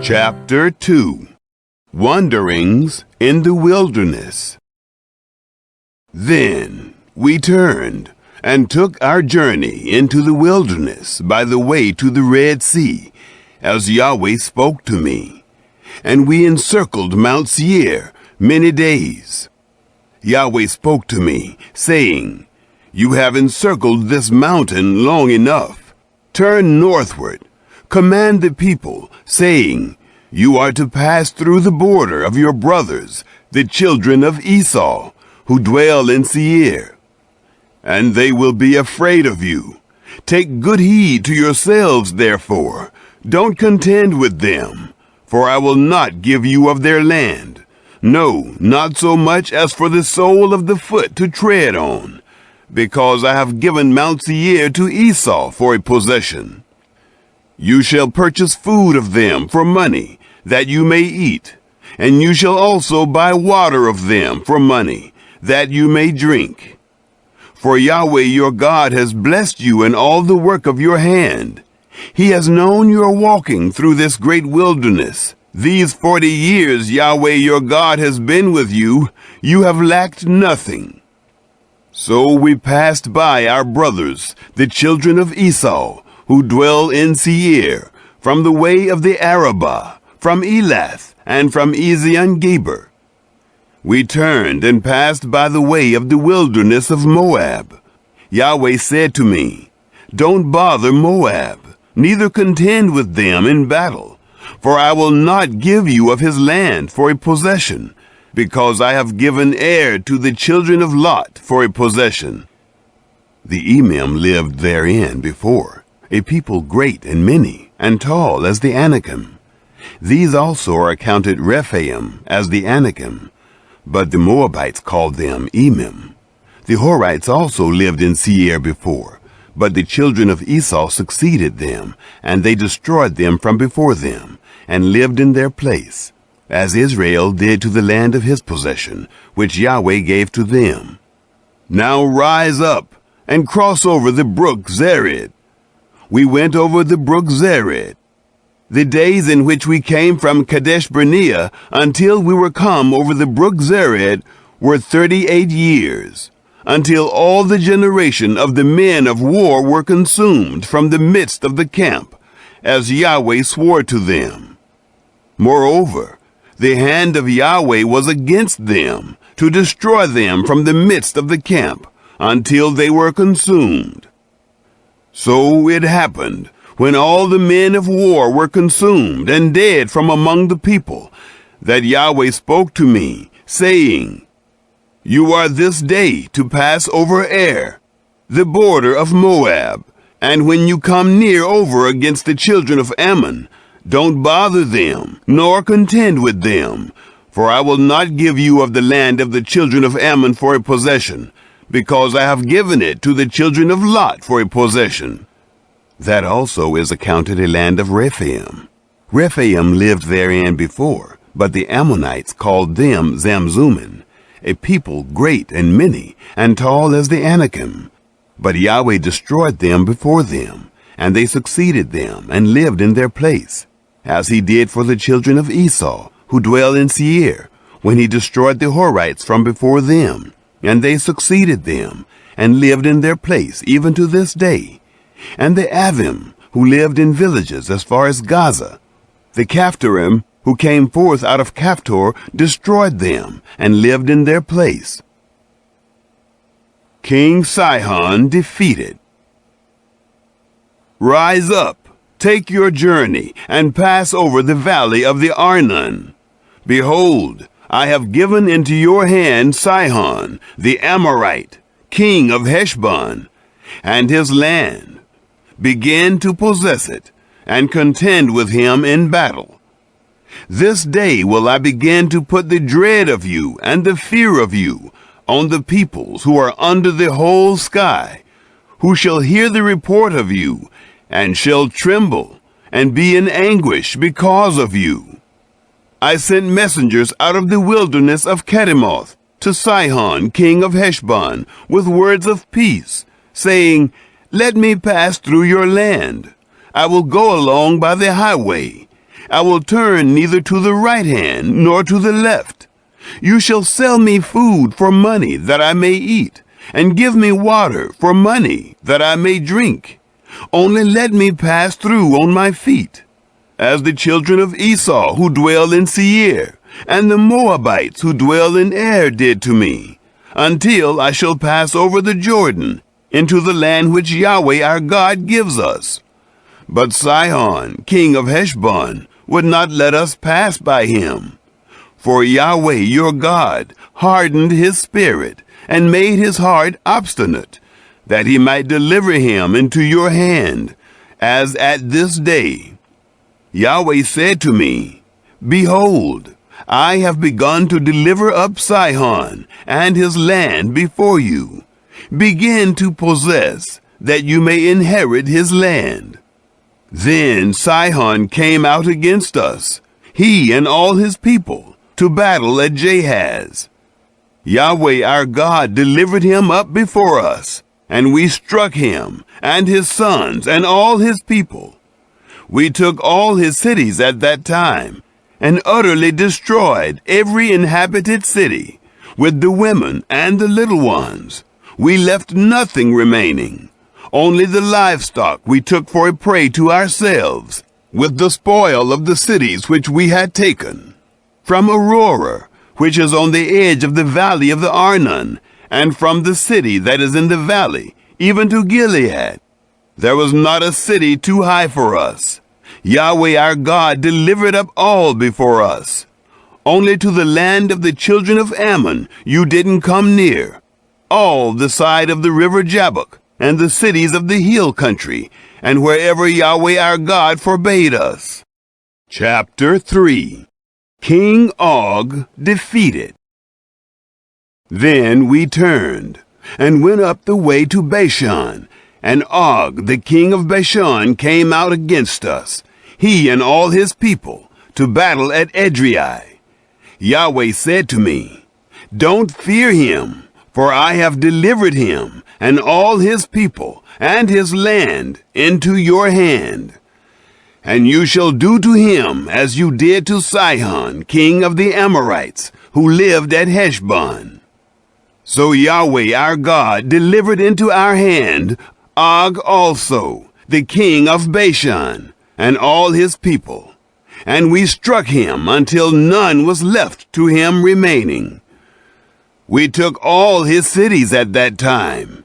Chapter 2 Wanderings in the Wilderness. Then we turned and took our journey into the wilderness by the way to the Red Sea, as Yahweh spoke to me. And we encircled Mount Seir many days. Yahweh spoke to me, saying, "You have encircled this mountain long enough. Turn northward. Command the people, saying, You are to pass through the border of your brothers, the children of Esau, who dwell in Seir. And they will be afraid of you. Take good heed to yourselves, therefore. Don't contend with them, for I will not give you of their land. No, not so much as for the sole of the foot to tread on, because I have given Mount Seir to Esau for a possession. You shall purchase food of them for money, that you may eat, and you shall also buy water of them for money, that you may drink. For Yahweh your God has blessed you in all the work of your hand. He has known your walking through this great wilderness. These 40 years Yahweh your God has been with you. You have lacked nothing. So we passed by our brothers, the children of Esau, who dwell in Seir, from the way of the Arabah, from Elath, and from Ezion-Geber. We turned and passed by the way of the wilderness of Moab. Yahweh said to me, Don't bother Moab, neither contend with them in battle, for I will not give you of his land for a possession, because I have given Ar to the children of Lot for a possession. The Emim lived therein before, a people great and many, and tall as the Anakim. These also are accounted Rephaim as the Anakim, but the Moabites called them Emim. The Horites also lived in Seir before, but the children of Esau succeeded them, and they destroyed them from before them, and lived in their place, as Israel did to the land of his possession, which Yahweh gave to them. Now rise up, and cross over the brook Zered. We went over the brook Zered. The days in which we came from Kadesh Barnea until we were come over the brook Zered were 38 years, until all the generation of the men of war were consumed from the midst of the camp, as Yahweh swore to them. Moreover, the hand of Yahweh was against them, to destroy them from the midst of the camp, until they were consumed. So it happened, when all the men of war were consumed and dead from among the people, that Yahweh spoke to me, saying, You are this day to pass over Ar, the border of Moab, and when you come near over against the children of Ammon, don't bother them, nor contend with them, for I will not give you of the land of the children of Ammon for a possession, because I have given it to the children of Lot for a possession. That also is accounted a land of Rephaim. Rephaim lived therein before, but the Ammonites called them Zamzummim, a people great and many, and tall as the Anakim. But Yahweh destroyed them before them, and they succeeded them, and lived in their place, as he did for the children of Esau, who dwell in Seir, when he destroyed the Horites from before them, and they succeeded them, and lived in their place even to this day. And the Avim, who lived in villages as far as Gaza, the Caphtorim, who came forth out of Caphtor, destroyed them, and lived in their place. King Sihon defeated. Rise up, take your journey, and pass over the valley of the Arnon. Behold, I have given into your hand Sihon, the Amorite, king of Heshbon, and his land. Begin to possess it, and contend with him in battle. This day will I begin to put the dread of you and the fear of you on the peoples who are under the whole sky, who shall hear the report of you, and shall tremble, and be in anguish because of you. I sent messengers out of the wilderness of Kedemoth to Sihon, king of Heshbon, with words of peace, saying, Let me pass through your land. I will go along by the highway, I will turn neither to the right hand nor to the left. You shall sell me food for money that I may eat, and give me water for money that I may drink. Only let me pass through on my feet, as the children of Esau who dwell in Seir, and the Moabites who dwell in Ar did to me, until I shall pass over the Jordan into the land which Yahweh our God gives us. But Sihon, king of Heshbon, would not let us pass by him. For Yahweh your God hardened his spirit, and made his heart obstinate, that he might deliver him into your hand, as at this day. Yahweh said to me, Behold, I have begun to deliver up Sihon and his land before you. Begin to possess, that you may inherit his land. Then Sihon came out against us, he and all his people, to battle at Jahaz. Yahweh our God delivered him up before us, and we struck him, and his sons, and all his people. We took all his cities at that time, and utterly destroyed every inhabited city, with the women and the little ones. We left nothing remaining. Only the livestock we took for a prey to ourselves, with the spoil of the cities which we had taken. From Aurora, which is on the edge of the valley of the Arnon, and from the city that is in the valley, even to Gilead. There was not a city too high for us. Yahweh our God delivered up all before us. Only to the land of the children of Ammon you didn't come near, all the side of the river Jabbok, and the cities of the hill country, and wherever Yahweh our God forbade us. Chapter 3. King Og defeated. Then we turned, and went up the way to Bashan, and Og the king of Bashan came out against us, he and all his people, to battle at Edrei. Yahweh said to me, Don't fear him, for I have delivered him, and all his people, and his land, into your hand. And you shall do to him as you did to Sihon, king of the Amorites, who lived at Heshbon. So Yahweh our God delivered into our hand Og also, the king of Bashan, and all his people. And we struck him until none was left to him remaining. We took all his cities at that time.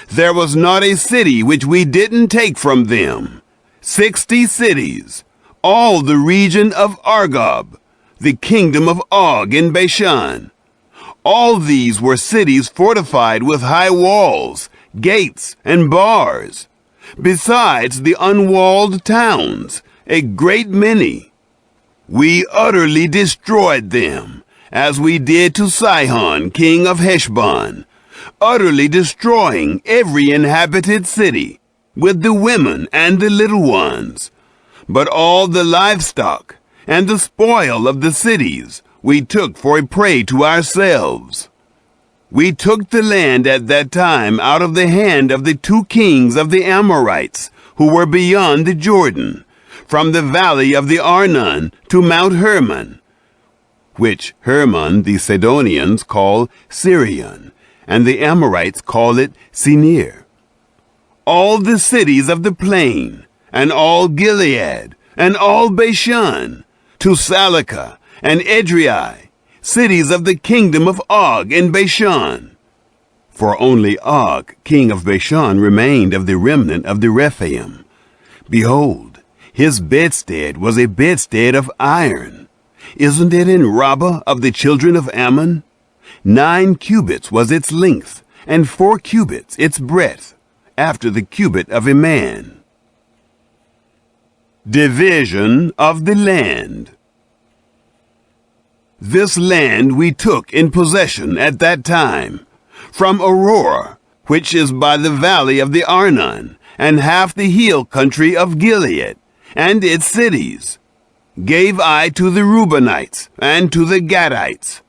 There was not a city which we didn't take from them. 60 cities, all the region of Argob, the kingdom of Og in Bashan. All these were cities fortified with high walls, gates, and bars, besides the unwalled towns, a great many. We utterly destroyed them, as we did to Sihon, king of Heshbon, utterly destroying every inhabited city, with the women and the little ones. But all the livestock and the spoil of the cities we took for a prey to ourselves. We took the land at that time out of the hand of the 2 kings of the Amorites, who were beyond the Jordan, from the valley of the Arnon to Mount Hermon, which Hermon the Sidonians call Sirion, and the Amorites call it Sinir. All the cities of the plain, and all Gilead, and all Bashan, to Salakah and Edrei, cities of the kingdom of Og in Bashan. For only Og, king of Bashan, remained of the remnant of the Rephaim. Behold, his bedstead was a bedstead of iron. Isn't it in Rabbah of the children of Ammon? 9 cubits was its length, and 4 cubits its breadth, after the cubit of a man. Division of the land. This land we took in possession at that time, from Aurora, which is by the valley of the Arnon, and half the hill country of Gilead, and its cities, gave I to the Reubenites, and to the Gadites,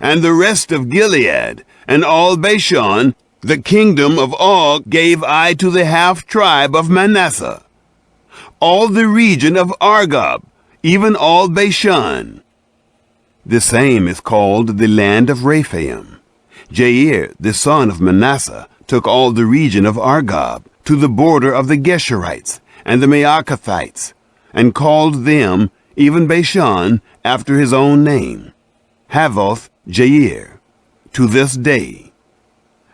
and the rest of Gilead, and all Bashan. The kingdom of Og gave I to the half-tribe of Manasseh. All the region of Argob, even all Bashan. The same is called the land of Rephaim. Jair, the son of Manasseh, took all the region of Argob to the border of the Geshurites and the Maacathites, and called them, even Bashan, after his own name, Havoth Jair, to this day.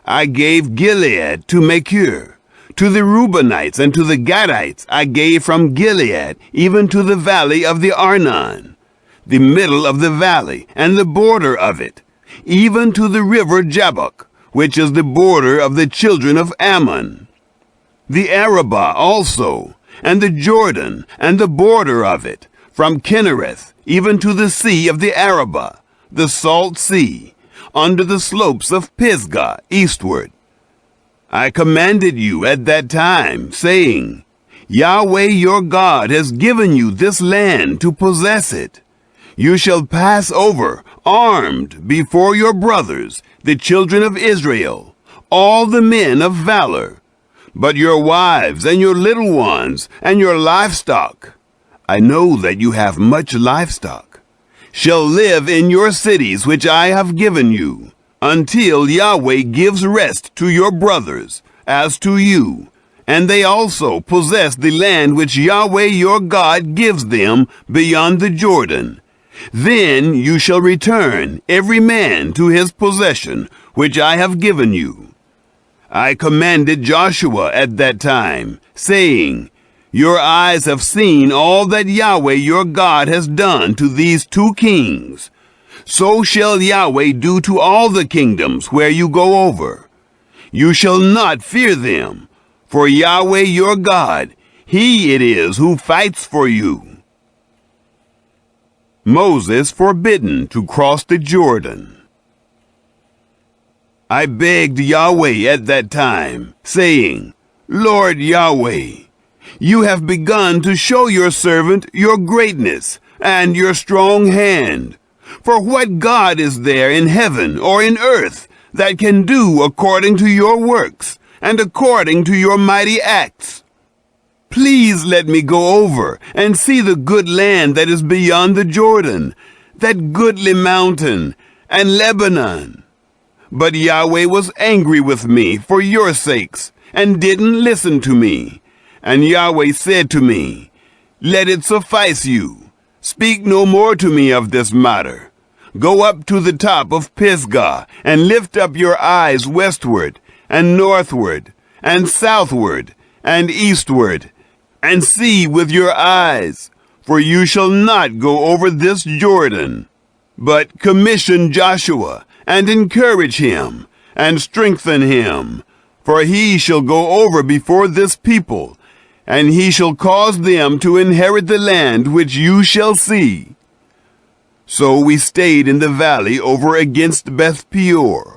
I gave Gilead to Machir. To the Reubenites and to the Gadites I gave from Gilead, even to the valley of the Arnon, the middle of the valley, and the border of it, even to the river Jabbok, which is the border of the children of Ammon, the Arabah also, and the Jordan, and the border of it, from Kinnereth, even to the sea of the Arabah, the salt sea, under the slopes of Pisgah, eastward. I commanded you at that time, saying, Yahweh your God has given you this land to possess it. You shall pass over, armed, before your brothers, the children of Israel, all the men of valor, but your wives and your little ones and your livestock, I know that you have much livestock, shall live in your cities which I have given you, until Yahweh gives rest to your brothers, as to you, and they also possess the land which Yahweh your God gives them beyond the Jordan. Then you shall return, every man to his possession, which I have given you. I commanded Joshua at that time, saying, Your eyes have seen all that Yahweh your God has done to these two kings. So shall Yahweh do to all the kingdoms where you go over. You shall not fear them, for Yahweh your God, he it is who fights for you. Moses forbidden to cross the Jordan. I begged Yahweh at that time, saying, Lord Yahweh, you have begun to show your servant your greatness and your strong hand. For what God is there in heaven or in earth that can do according to your works and according to your mighty acts? Please let me go over and see the good land that is beyond the Jordan, that goodly mountain, and Lebanon. But Yahweh was angry with me for your sakes, and didn't listen to me. And Yahweh said to me, Let it suffice you. Speak no more to me of this matter. Go up to the top of Pisgah, and lift up your eyes westward, and northward, and southward, and eastward, and see with your eyes, for you shall not go over this Jordan. But commission Joshua, and encourage him, and strengthen him, for he shall go over before this people, and he shall cause them to inherit the land which you shall see. So we stayed in the valley over against Beth Peor.